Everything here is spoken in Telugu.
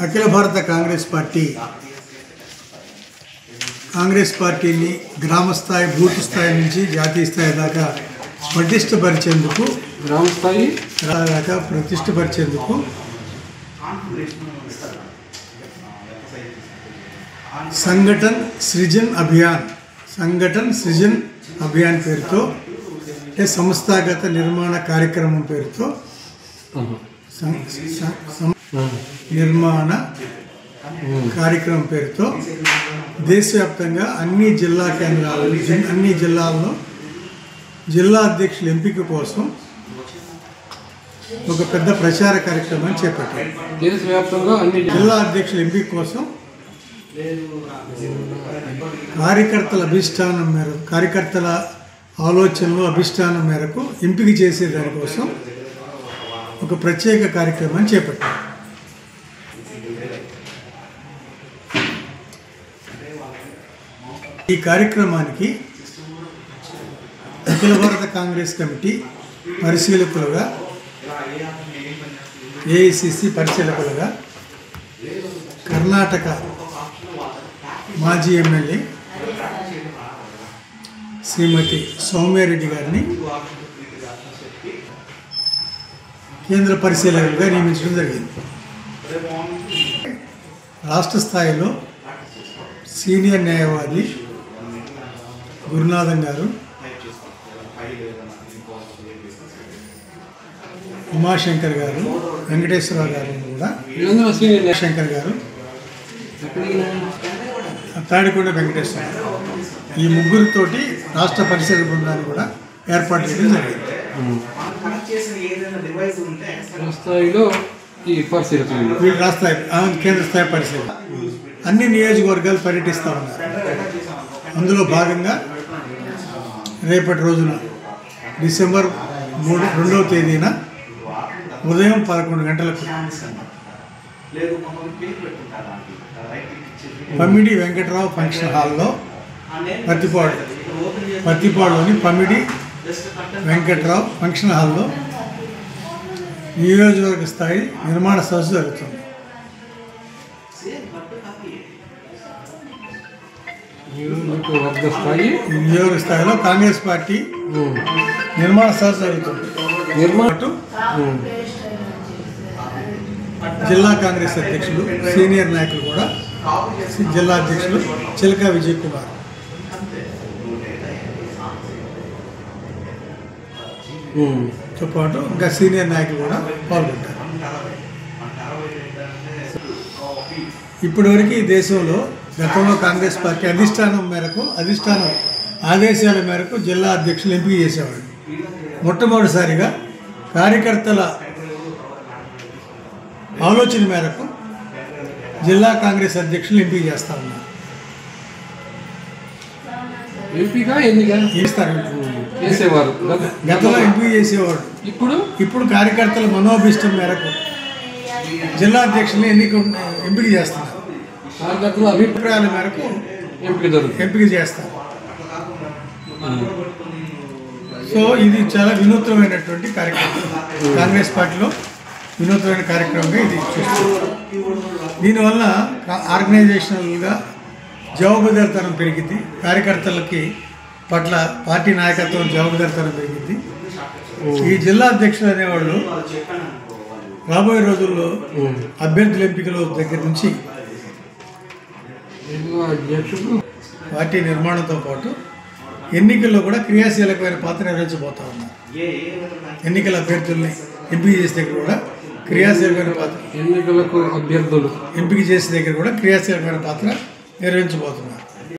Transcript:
అఖిల భారత కాంగ్రెస్ పార్టీని గ్రామ స్థాయి బూత్ స్థాయి నుంచి జాతీయ స్థాయి దాకా ప్రతిష్టపరిచేందుకు సంఘటన్ సృజన్ అభియాన్ పేరుతో అంటే సంస్థాగత నిర్మాణ కార్యక్రమం పేరుతో దేశవ్యాప్తంగా అన్ని జిల్లా కేంద్రాలలో అన్ని జిల్లాల్లో జిల్లా అధ్యక్షుల ఎంపిక కోసం ఒక పెద్ద ప్రచార కార్యక్రమాన్ని చేపట్టారు. దేశవ్యాప్తంగా అన్ని జిల్లా అధ్యక్షుల ఎంపిక కోసం కార్యకర్తల ఆలోచనలు అభిష్టానం మేరకు ఎంపిక చేసే దానికోసం ఒక ప్రత్యేక కార్యక్రమాన్ని చేపట్టారు. ఈ కార్యక్రమానికి అఖిల భారత కాంగ్రెస్ కమిటీ పరిశీలకులుగా ఏఐసిసి పరిశీలకులుగా కర్ణాటక మాజీ ఎమ్మెల్యే శ్రీమతి సౌమ్యారెడ్డి గారిని కేంద్ర పరిశీలకులుగా నియమించడం జరిగింది. రాష్ట్ర స్థాయిలో సీనియర్ న్యాయవాది గురునాథన్ గారు, ఉమాశంకర్ గారు, వెంకటేశ్వరరావు గారు కూడా శంకర్ గారు, తాడికొండ వెంకటేశ్వరరావు ఈ ముగ్గురితోటి రాష్ట్ర పరిశీలన బృందాన్ని కూడా ఏర్పాటు చేయడం జరిగింది. కేంద్ర స్థాయి పరిశీలన అన్ని నియోజకవర్గాలు పర్యటిస్తూ ఉన్నారు. అందులో భాగంగా రేపటి రోజున డిసెంబర్ 2వ తేదీన ఉదయం 11 గంటలకు పమ్మిడి వెంకటరావు ఫంక్షన్ హాల్లో పత్తిపాడులోని పమ్మిడి వెంకటరావు ఫంక్షన్ హాల్లో నియోజకవర్గ స్థాయి నిర్మాణ సదస్సు జరుగుతుంది. నియోజక స్థాయిలో కాంగ్రెస్ పార్టీ నిర్మాణ సదస్సు జరుగుతుంది. జిల్లా కాంగ్రెస్ అధ్యక్షులు సీనియర్ నాయకులు కూడా జిల్లా అధ్యక్షులు చిలకా విజయ్ కుమార్, తో పాటు ఇంకా సీనియర్ నాయకులు కూడా పాల్గొంటారు. ఇప్పటివరకు ఈ దేశంలో గతంలో కాంగ్రెస్ పార్టీ అధిష్టానం ఆదేశాల మేరకు జిల్లా అధ్యక్షులు ఎంపిక చేసేవాడు. మొట్టమొదటిసారిగా కార్యకర్తల ఆలోచన మేరకు జిల్లా కాంగ్రెస్ అధ్యక్షులు ఎంపిక చేస్తా ఉన్నారు. గతంలో ఎంపిక చేసేవాడు. ఇప్పుడు కార్యకర్తల మనోభిష్టం మేరకు జిల్లా అధ్యక్షుల్ని ఎంపిక చేస్తున్నారు. అభిప్రాయాల మేరకు ఎంపిక చేస్తారు. సో ఇది చాలా వినూత్నమైనటువంటి కార్యక్రమం. కాంగ్రెస్ పార్టీలో వినూత్నమైన కార్యక్రమంగా ఇది చూస్తుంది. దీనివల్ల ఆర్గనైజేషనల్గా జవాబుదారితనం పెరిగింది. కార్యకర్తలకి పట్ల పార్టీ నాయకత్వం జవాబుదారితనం పెరిగింది. ఈ జిల్లా అధ్యక్షులు అనేవాళ్ళు రాబోయే రోజుల్లో అభ్యర్థుల ఎంపికల దగ్గర నుంచి పార్టీ నిర్మాణంతో పాటు ఎన్నికల్లో కూడా క్రియాశీలకమైన పాత్ర నిర్వహించబోతా ఉన్నారు. ఎన్నికల అభ్యర్థుల్ని ఎంపిక చేసే దగ్గర కూడా క్రియాశీలకమైన పాత్ర ఎంపిక చేసే దగ్గర కూడా క్రియాశీలకమైన పాత్ర నిర్వహించబోతున్నారు.